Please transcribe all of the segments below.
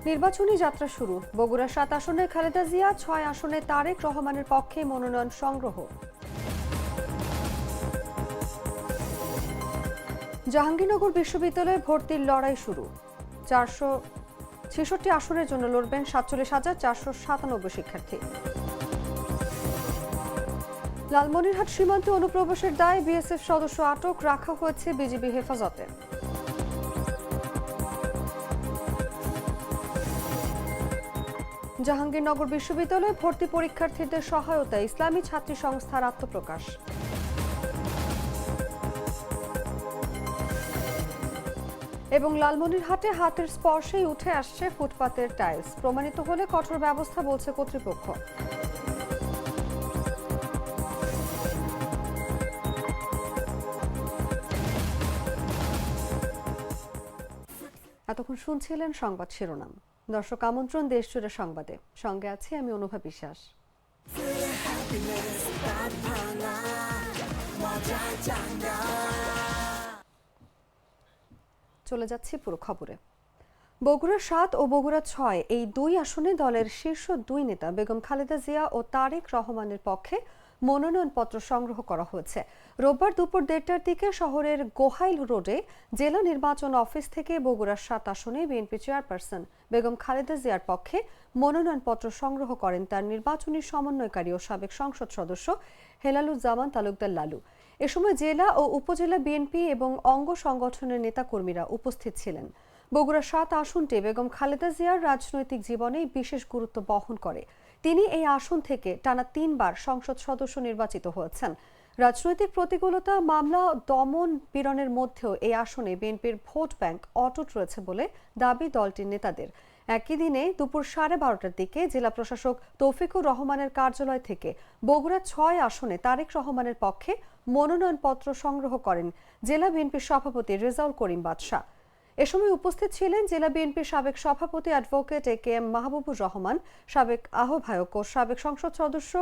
নির্বাচনী যাত্রা শুরু। বগুড়া ৭ আসনে খালেদা জিয়া, ৬ আসনে তারেক রহমানের পক্ষে মনোনয়ন সংগ্রহ। জাহাঙ্গীরনগর বিশ্ববিদ্যালয়ে ভর্তির লড়াই শুরু। ৪৬৬ আসনের জন্য লড়বেন ৪৭,৪৯৭ শিক্ষার্থী। লালমনিরহাট সীমান্তে অনুপ্রবেশের দায়ে বিএসএফ সদস্য আটক, রাখা হয়েছে বিজিবি হেফাজতে। জাহাঙ্গীরনগর বিশ্ববিদ্যালয়ে ভর্তি পরীক্ষার্থীদের সহায়তায় ইসলামী ছাত্রী সংস্থার আত্মপ্রকাশ। এবং লালমনিরহাটে হাতের স্পর্শেই উঠে আসছে ফুটপাতের টাইলস, প্রমাণিত হলে কঠোর ব্যবস্থা বলছে কর্তৃপক্ষ। এতক্ষণ শুনছিলেন সংবাদ শিরোনাম। দর্শক, আমন্ত্রণ দেশ জুড়ে সংবাদে, সঙ্গে আছি আমি অনুভা বিশ্বাস। চলে যাচ্ছি পুরো খবরে। বগুড়া ৭ ও বগুড়া ৬ এই দুই আসনে দলের শীর্ষ দুই নেতা বেগম খালেদা জিয়া ও তারেক রহমানের পক্ষে মনোনয়নপত্র সংগ্রহ করা হয়েছে। রোববার দুপুর ১:৩০টার দিকে শহরের গোহাইল রোডে জেলা নির্বাচন অফিস থেকে বগুড়া ৭ আসনে বিএনপি চেয়ারপারসন বেগম খালেদা জিয়ার পক্ষে মনোনয়নপত্র সংগ্রহ করেন তার নির্বাচনী সমন্বয়কারী ও সাবেক সংসদ সদস্য হেলালুজ্জামান তালুকদার লালু। এ সময় জেলা ও উপজেলা বিএনপি এবং অঙ্গ সংগঠনের নেতাকর্মীরা উপস্থিত ছিলেন। বগুড়া ৭ আসনটি বেগম খালেদা জিয়ার রাজনৈতিক জীবনে বিশেষ গুরুত্ব বহন করে। তিনি এই আসন থেকে টানা ৩ বার সংসদ সদস্য নির্বাচিত হয়েছেন। রাজনৈতিক প্রতিকূলতা, মামলা, দমন পীড়নের মধ্যেও এই আসনে বিএনপির ভোট ব্যাংক অটুট রয়েছে বলে দাবি দলটির নেতাদের। একই দিনে দুপুর 12:30টার দিকে জেলা প্রশাসক তৌফিকুর রহমানের কার্যালয় থেকে বগুড়া ৬ আসনে তারেক রহমানের পক্ষে মনোনয়নপত্র সংগ্রহ করেন জেলা বিএনপির সভাপতি রেজাউল করিম বাদশা। এ সময় উপস্থিত ছিলেন জেলা বিএনপির সাবেক সভাপতি অ্যাডভোকেট এ.কে.এম. মাহবুবুর রহমান, সাবেক আহ্বায়ক ও সাবেক সংসদ সদস্য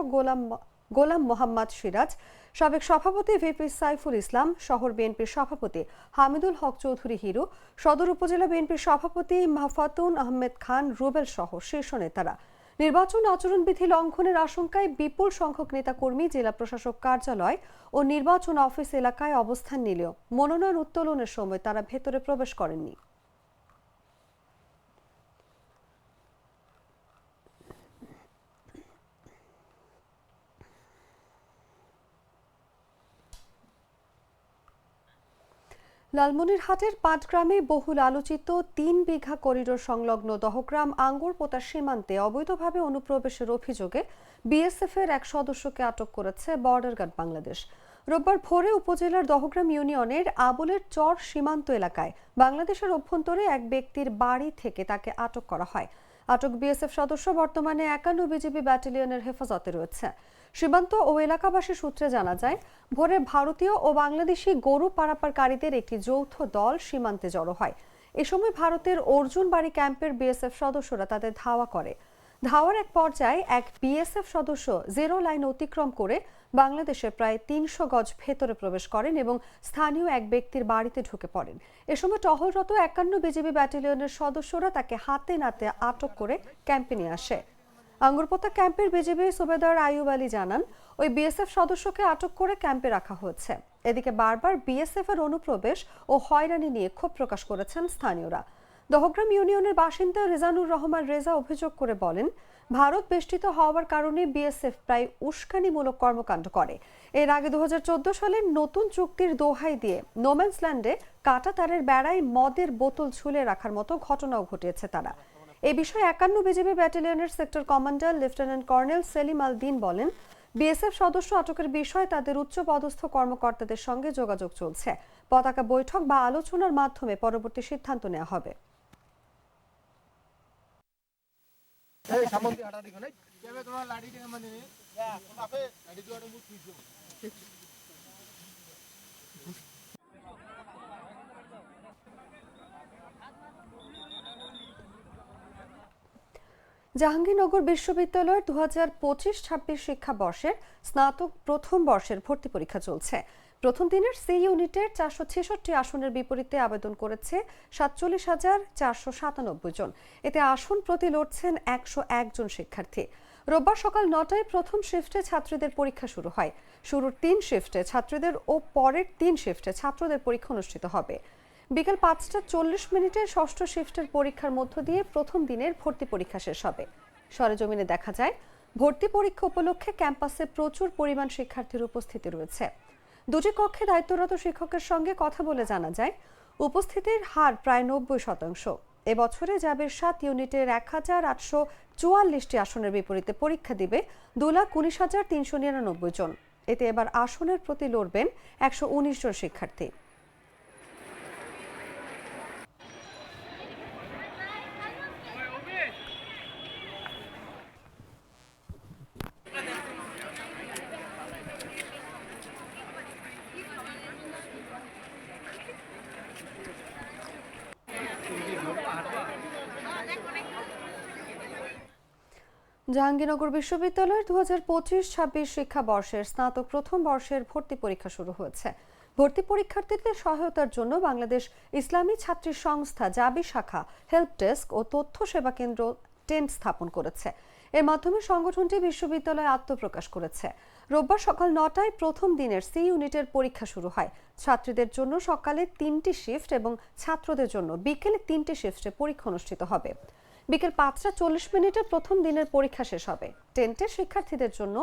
গোলাম মোহাম্মদ সিরাজ, সাবেক সভাপতি ভিপি সাইফুল ইসলাম, শহর বিএনপির সভাপতি হামিদুল হক চৌধুরী হিরু, সদর উপজেলা বিএনপির সভাপতি মাহফাতুন আহমেদ খান রুবেল সহ শীর্ষ নেতারা। নির্বাচন আচরণবিধি লঙ্ঘনের আশঙ্কায় বিপুল সংখ্যক নেতাকর্মী জেলা প্রশাসক কার্যালয় ও নির্বাচন অফিস এলাকায় অবস্থান নিলেও মনোনয়ন উত্তোলনের সময় তারা ভেতরে প্রবেশ করেননি। লালমনিরহাটের পাটগ্রামে বহুল আলোচিত ৩ বিঘা করিডোর সংলগ্ন দহগ্রাম আঙ্গুরপোতা সীমান্তে অবৈধভাবে অনুপ্রবেশের অভিযোগে বিএসএফ এর এক সদস্যকে আটক করেছে বর্ডার গার্ড বাংলাদেশ। রোববার ভোরে উপজেলার দহগ্রাম ইউনিয়নের আবুলের চর সীমান্ত এলাকায় বাংলাদেশের অভ্যন্তরে এক ব্যক্তির বাড়ি থেকে তাকে আটক করা হয়। আটক বিএসএফ সদস্য বর্তমানে ৫১ বিজিবি ব্যাটালিয়নের হেফাজতে রয়েছে। সীমান্ত ও এলাকাবাসী সূত্রে জানা যায়, ভোরে ভারতীয় ও বাংলাদেশি গরু পারাপারকারীদের একটি যৌথ দল সীমান্তে জড়ো হয়। এ সময় ভারতের অর্জুনবাড়ি ক্যাম্পের বিএসএফ সদস্যরা তাদের ধাওয়া করে। ধাওয়ার এক পর্যায়ে এক বিএসএফ সদস্য জিরো লাইন অতিক্রম করে বাংলাদেশের প্রায় ৩০০ গজ ভেতরে প্রবেশ করেন এবং স্থানীয় এক ব্যক্তির বাড়িতে ঢুকে পড়েন। এ সময় টহলরত ৫১ বিজিবি ব্যাটালিয়নের সদস্যরা তাকে হাতে নাতে আটক করে ক্যাম্পে নিয়ে আসে। আঙ্গুরপোতা ক্যাম্পের বিজিবি সুবেদার আইয়ুব আলী জানান, ওই বিএসএফ সদস্যকে আটক করে ক্যাম্পে রাখা হয়েছে। এদিকে বারবার বিএসএফ এর অনুপ্রবেশ ও হয়রানি নিয়ে ক্ষোভ প্রকাশ করেছেন স্থানীয়রা। দহগ্রাম ইউনিয়নের বাসিন্দা রেজানুর রহমান রেজা অভিযোগ করে বলেন, ভারত বেষ্টিত হওয়ার কারণে বিএসএফ প্রায় উস্কানিমূলক কর্মকাণ্ড করে। এর আগে ২০১৪ সালের নতুন চুক্তির দোহাই দিয়ে নোম্যান্স ল্যান্ডে কাঁটা তারের বেড়ায় মদের বোতল ঝুলে রাখার মতো ঘটনাও ঘটিয়েছে তারা। এ বিষয়ে ৫১ বিজিবি ব্যাটালিয়নের sector commander lieutenant colonel Selim Al Din বলেন, বিএসএফ সদস্য আটকের বিষয়ে তাদের উচ্চ পদস্থ কর্মকর্তাদের সঙ্গে যোগাযোগ চলছে। পতাকা বৈঠক বা আলোচনার মাধ্যমে পরবর্তী সিদ্ধান্ত নেওয়া হবে। জাহাঙ্গীরনগর বিশ্ববিদ্যালয়ের ২০২৫-২৬ শিক্ষাবর্ষের স্নাতক প্রথম বর্ষের ভর্তি পরীক্ষা চলছে। প্রথম দিনের সি ইউনিটের 466 আসনের বিপরীতে আবেদন করেছে 47,497 জন। এতে আসন প্রতি লড়ছেন 101 জন শিক্ষার্থী। রোববার সকাল 9টায় প্রথম শিফটে ছাত্রীদের পরীক্ষা শুরু হয়। শুরুর 3 শিফটে ছাত্রীদের ও পরের 3 শিফটে ছাত্রদের পরীক্ষা অনুষ্ঠিত হবে। বিকেল 5টা 40 ষষ্ঠ শিফটের পরীক্ষার মধ্য দিয়ে প্রথম দিনের ভর্তি পরীক্ষা শেষ হবে। সরেজমিনে দেখা যায়, ভর্তি পরীক্ষা উপলক্ষে ক্যাম্পাসে প্রচুর পরিমাণ শিক্ষার্থীর উপস্থিতি রয়েছে। দুটি কক্ষে দায়িত্বরত শিক্ষকের সঙ্গে কথা বলে জানা যায়, উপস্থিতির হার প্রায় 90%। এবছরে জাবের 7 ইউনিটের 1,844টি আসনের বিপরীতে পরীক্ষা দিবে 2,19,399 জন। এতে এবার আসনের প্রতি লড়বেন 119 জন শিক্ষার্থী। জাহাঙ্গীরনগর বিশ্ববিদ্যালয়ের 2025-26 শিক্ষাবর্ষের স্নাতক প্রথম বর্ষের ভর্তি পরীক্ষা শুরু হয়েছে। ভর্তি পরীক্ষার্থীদের সহায়তার জন্য বাংলাদেশ ইসলামী ছাত্রী সংস্থা জাবি শাখা হেল্প ডেস্ক ও তথ্য সেবা কেন্দ্র টেন্ট স্থাপন করেছে। এর মাধ্যমে সংগঠনটি বিশ্ববিদ্যালয়ে আত্মপ্রকাশ করেছে। রোববার সকাল 9টায় প্রথম দিনের সি ইউনিটের পরীক্ষা শুরু হয়। ছাত্রীদের জন্য সকালে 3টি শিফট এবং ছাত্রদের জন্য বিকেলে 3টি শিফটে পরীক্ষা অনুষ্ঠিত হবে। বিকেল 5টা 40 প্রথম দিনের পরীক্ষা শেষ হবে। টেন্টে শিক্ষার্থীদের জন্য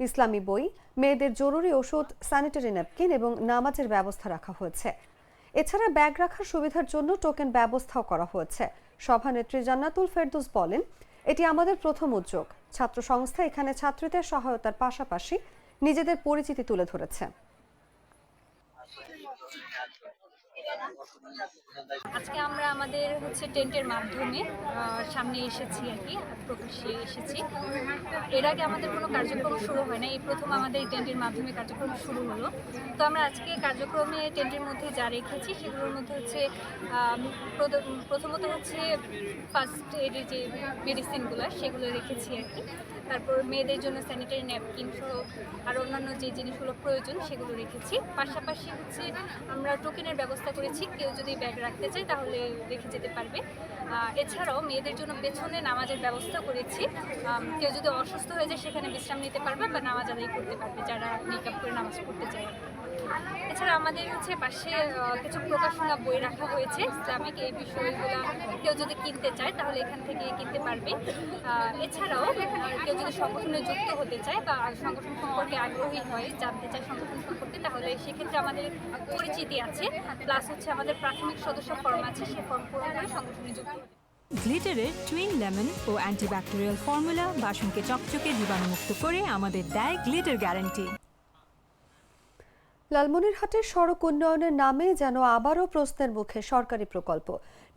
ইসলামী বই, মেয়েদের জরুরি ওষুধ, স্যানিটারি ন্যাপকিন এবং নামাজের ব্যবস্থা রাখা হয়েছে। এছাড়া ব্যাগ রাখার সুবিধার জন্য টোকেন ব্যবস্থাও করা হয়েছে। সভানেত্রী জান্নাতুল ফেরদৌস বলেন, এটি আমাদের প্রথম উদ্যোগ। ছাত্র সংস্থা এখানে ছাত্রীদের সহায়তার পাশাপাশি নিজেদের পরিচিতি তুলে ধরেছে। আজকে আমরা আমাদের টেন্টের মাধ্যমে সামনে এসেছি আর কি, প্রকাশ্যে এসেছি। এর আগে আমাদের কোনো কার্যক্রম শুরু হয় না, এই প্রথম আমাদের টেন্টের মাধ্যমে কার্যক্রম শুরু হলো। তো আমরা আজকে কার্যক্রমে টেন্টের মধ্যে যা রেখেছি সেগুলোর মধ্যে প্রথমত ফার্স্ট এডের যে মেডিসিনগুলো সেগুলো রেখেছি আর কি। তারপর মেয়েদের জন্য স্যানিটারি ন্যাপকিন সহ আর অন্যান্য যে জিনিসগুলো প্রয়োজন সেগুলো রেখেছি। পাশাপাশি আমরা টোকেনের ব্যবস্থা করেছি, কেউ যদি ব্যাগ রাখতে চায় তাহলে রেখে যেতে পারবে। এছাড়াও মেয়েদের জন্য পেছনে নামাজের ব্যবস্থা করেছি, কেউ যদি অসুস্থ হয়ে যায় সেখানে বিশ্রাম নিতে পারবে বা নামাজ আদায় করতে পারবে যারা মেকআপ করে নামাজ পড়তে চায়। এছাড়া আমাদের পাশে কিছু প্রকাশনা বই রাখা হয়েছে ইসলামিক, এই বিষয়গুলো কেউ যদি কিনতে চায় তাহলে এখান থেকে কিনতে পারবে। এছাড়াও কেউ যদি সংগঠনে যুক্ত হতে চায় বা সংগঠন সম্পর্কে আগ্রহী হয়, জানতে চায় সংগঠন সম্পর্কে, তাহলে সেক্ষেত্রে আমাদের পরিচিতি আছে, প্লাস আমাদের প্রাথমিক সদস্য ফর্ম আছে, সেই ফর্ম পূরণ করে সংগঠনে যুক্ত হবে। গ্লিটারের টুইন লেমন ও অ্যান্টিব্যাকটেরিয়াল ফর্মুলা বাসনকে চকচকে জীবাণুমুক্ত করে আমাদের দেয় গ্লিটার গ্যারান্টি। লালমনিরহাটের সড়ক উন্নয়নের নামে যেন আবারও প্রশ্নের মুখে সরকারি প্রকল্প।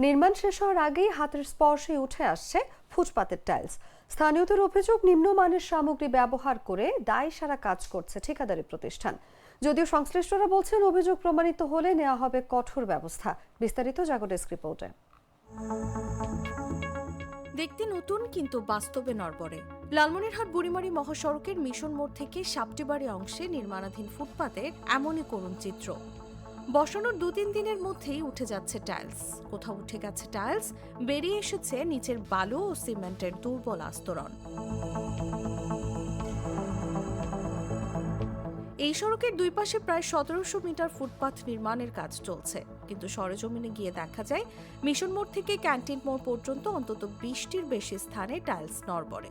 নির্মাণ শেষ হওয়ার আগেই হাতের স্পর্শে উঠে আসছে ফুটপাতের টাইলস। স্থানীয়দের অভিযোগ, নিম্নমানের সামগ্রী ব্যবহার করে দায়সারা কাজ করছে ঠিকাদারি প্রতিষ্ঠান। যদিও সংশ্লিষ্টরা বলছেন, অভিযোগ প্রমাণিত হলে নেওয়া হবে কঠোর ব্যবস্থা। বিস্তারিত জাগো ডেস্ক রিপোর্টে। দেখতে নতুন কিন্তু বাস্তবে নড়বড়ে। লালমনিরহাট বুড়িমারি মহাসড়কের মিশন মোড় থেকে সাপটিবাড়ি অংশে নির্মাণাধীন ফুটপাতের এমনই করুণ চিত্র। বসানোর 2-3 দিনের মধ্যেই উঠে যাচ্ছে টাইলস। কোথাও উঠে গেছে টাইলস, বেরিয়ে এসেছে নিচের বালু ও সিমেন্টের দুর্বল আস্তরণ। এই সড়কের দুই পাশে প্রায় 1700 মিটার ফুটপাথ নির্মাণের কাজ চলছে, কিন্তু সরেজমিনে গিয়ে দেখা যায় মিশন মোড় থেকে ক্যান্টিন মোড় পর্যন্ত অন্তত 20টির বেশি স্থানে টাইলস নড়বড়ে।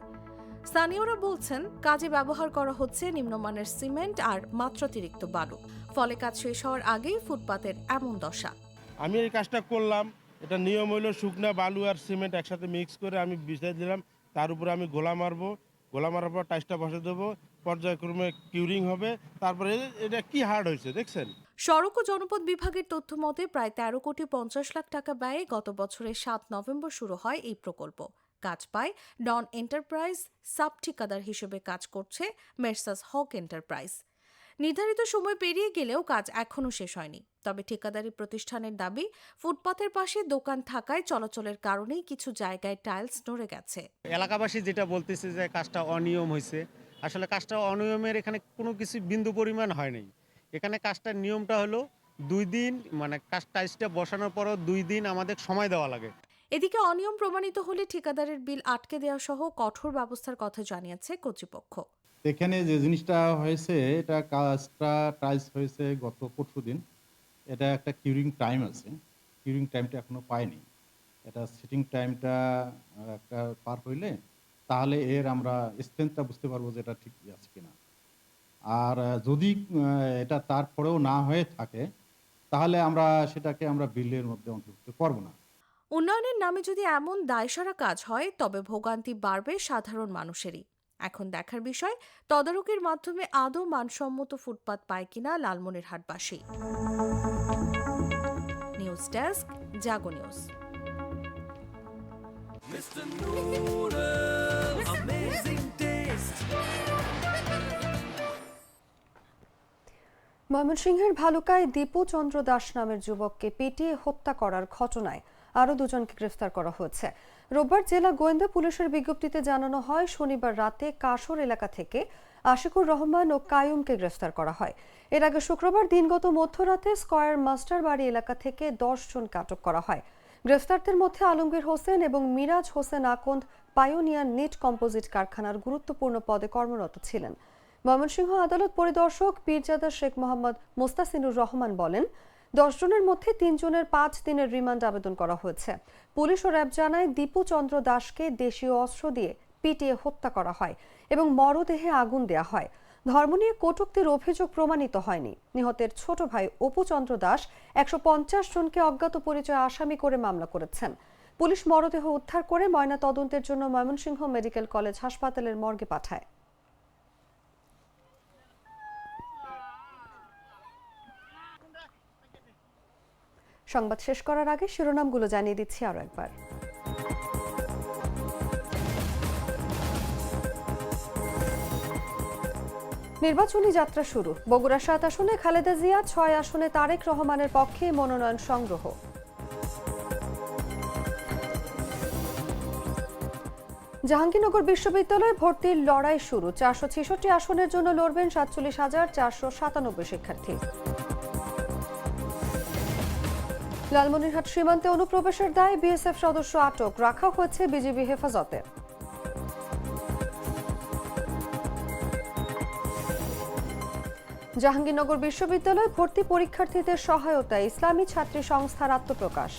স্থানীয়রা বলছেন, কাজে ব্যবহার করা হচ্ছে নিম্নমানের সিমেন্ট আর মাত্রাতিরিক্ত বালু, ফলে কাজ শেষ হওয়ার আগেই ফুটপাতের এমন দশা। আমি এই কাজটা করলাম, এটা নিয়ম হইল শুকনা বালু আর সিমেন্ট একসাথে মিক্স করে আমি বিছাই দিলাম, তার উপরে আমি গোলা মারবো, গোলা মারার পর টাইলসটা বসে দেবো, পর্যায়ক্রমে কিউরিং হবে, তারপরে এটা কি হার্ড হয়েছে দেখছেন। সড়ক ও জনপদ বিভাগের তথ্য মতে প্রায় 13,50,00,000 টাকা ব্যয়ে গত বছরের 7 নভেম্বর শুরু হয় এই প্রকল্প। কাজ পায় ডন এন্টারপ্রাইজ, সাব ঠিকাদার হিসেবে কাজ করছে মেসার্স হক এন্টারপ্রাইজ। নির্ধারিত সময় পেরিয়ে গেলেও কাজ এখনও শেষ হয়নি। তবে ঠিকাদারি প্রতিষ্ঠানের দাবি, ফুটপাতের পাশে দোকান থাকায় চলাচলের কারণেই কিছু জায়গায় টাইলস নড়ে গেছে। এলাকাবাসী যেটা বলতেছে যে কাজটা অনিয়ম হয়েছে, আসলে কাজটা অনিয়মের এখানে কোনো কিছু বিন্দু পরিমাণ হয় নাই। এখানে কাজটার নিয়মটা হলো 2 দিন, মানে টাইলসটা বসানোর পরও 2 দিন আমাদের সময় দেওয়া লাগে। এদিকে অনিয়ম প্রমাণিত হলে ঠিকাদারের বিল আটকে দেওয়া সহ কঠোর ব্যবস্থার কথা জানিয়েছে কর্তৃপক্ষ। এখানে যে জিনিসটা হয়েছে, এটা কাজটা টাইলস হয়েছে গত পরশুদিন। এটা একটা কিউরিং টাইম আছে, কিউরিং টাইমটা এখনো পাইনি। এটা সিটিং টাইমটা একটা পার হইলে তাহলে এর আমরা স্ট্রেংথটা বুঝতে পারবো যে এটা ঠিক আছে কিনা। আর যদি এটা তারপরেও না হয়ে থাকে তাহলে সেটাকে আমরা বিলের মধ্যে অন্তর্ভুক্ত করব না। উন্নয়নের নামে যদি এমন দায়সারা কাজ হয় তবে ভোগান্তি বাড়বে সাধারণ মানুষেরই। এখন দেখার বিষয় তদারকির মাধ্যমে আদৌ মানসম্মত ফুটপাত পায় কিনা লালমনিরহাটবাসী। নিউজ ডেস্ক, জাগো নিউজ। ময়মনসিংহের ভালুকায় দীপু চন্দ্র দাস নামের যুবককে পিটিয়ে হত্যা করার ঘটনায় আরও দুজনকে গ্রেফতার করা হয়েছে। রোববার জেলা গোয়েন্দা পুলিশের বিজ্ঞপ্তিতে জানানো হয়, শনিবার রাতে কাশর এলাকা থেকে আশিকুর রহমান ও কায়ুমকে গ্রেফতার করা হয়। এর আগে শুক্রবার দিনগত মধ্যরাতে স্কয়ার মাস্টার বাড়ি এলাকা থেকে 10 জনকে আটক করা হয়। গ্রেফতারদের মধ্যে আলমগীর হোসেন এবং মিরাজ হোসেন আকন্দ পায়োনিয়ার নিট কম্পোজিট কারখানার গুরুত্বপূর্ণ পদে কর্মরত ছিলেন। ময়মনসিংহ আদালত পরিদর্শক পীরজাদা শেখ মোহাম্মদ মোস্তাসিনুর রহমান বলেন, 10 জনের মধ্যে 3 জনের 5 দিনের রিমান্ড আবেদন করা হয়েছে। পুলিশ ও র্যাব জানায়, দীপু চন্দ্র দাসকে দেশীয় অস্ত্র দিয়ে পিটিয়ে হত্যা করা হয় এবং মরদেহে আগুন দেয়া হয়। ধর্ম নিয়ে কটূক্তির অভিযোগ প্রমাণিত হয়নি। নিহতের ছোট ভাই অপু চন্দ্র দাস 150 জনকে অজ্ঞাত পরিচয় আসামি করে মামলা করেছেন। পুলিশ মরদেহ উদ্ধার করে ময়না তদন্তের জন্য ময়মনসিংহ মেডিকেল কলেজ হাসপাতালের মর্গে পাঠায়। সংবাদ শেষ করার আগে শিরোনামগুলো জানিয়ে দিচ্ছি আরো একবার। নির্বাচনী যাত্রা শুরু। বগুড়া 7 আসনে খালেদা জিয়া, 6 আসনে তারেক রহমানের পক্ষে মনোনয়ন সংগ্রহ। জাহাঙ্গীরনগর বিশ্ববিদ্যালয়ে ভর্তির লড়াই শুরু। 466 আসনের জন্য লড়বেন 47,497 শিক্ষার্থী। লালমনিরহাট সীমান্তে অনুপ্রবেশের দায়ে বিএসএফ সদস্য আটক, রাখা হয়েছে বিজিবি হেফাজতে। জাহাঙ্গীরনগর বিশ্ববিদ্যালয়ে ভর্তি পরীক্ষার্থীদের সহায়তায় ইসলামী ছাত্রী সংস্থার আত্মপ্রকাশ।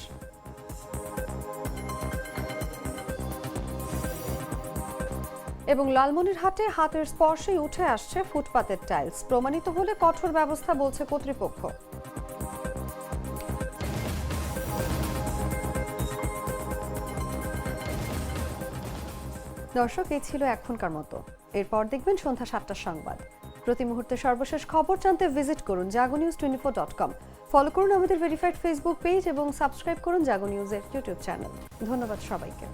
এবং লালমনিরহাটে হাতের স্পর্শেই উঠে আসছে ফুটপাতের টাইলস, প্রমাণিত হলে কঠোর ব্যবস্থা বলছে কর্তৃপক্ষ। দর্শক, এই ছিল এখনকার মতো। এরপর দেখবেন সন্ধ্যা 7টার সংবাদ। প্রতি মুহূর্তে সর্বশেষ খবর জানতে ভিজিট করুন jagonews24.com। ফলো করুন আমাদের ভেরিফাইড ফেসবুক পেজ এবং সাবস্ক্রাইব করুন জাগো নিউজের ইউটিউব চ্যানেল। ধন্যবাদ সবাইকে।